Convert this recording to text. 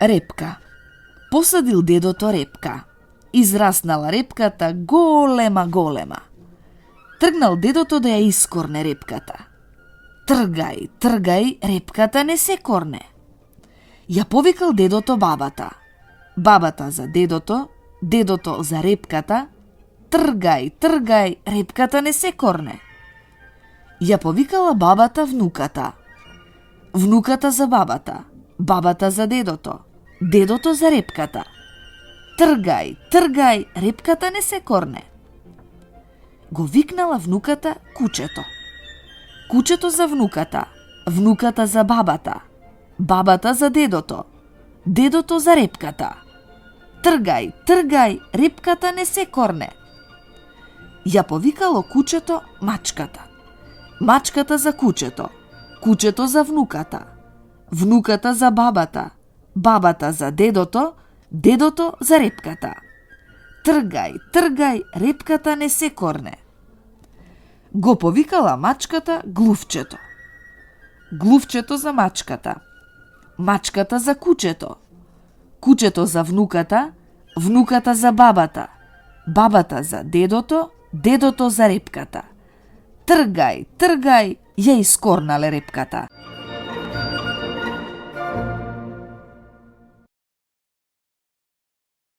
Репка. Посадил дедото репка. Израснала репката голема. Тргнал дедото да ја искорне репката. Тргај, репката не се корне. Ја повикал дедото бабата. Бабата за дедото, дедото за репката. Тргај, репката не се корне. Ја повикала бабата внуката. Внуката за бабата, бабата за дедото, дедото за репката. Тргај, репката не се корне. Го викнала внуката кучето. Кучето за внуката, внуката за бабата, бабата за дедото, дедото за репката. Тргај, репката не се корне. Ја повикало кучето мачката. Мачката за кучето, кучето за внуката, внуката за бабата, бабата за дедото, дедото за репката. Тргај, репката не се корне. Го повикала мачката глувчето. Глувчето за мачката, мачката за кучето, кучето за внуката, внуката за бабата, бабата за дедото, дедото за репката. Тргај, ја искорнале репката.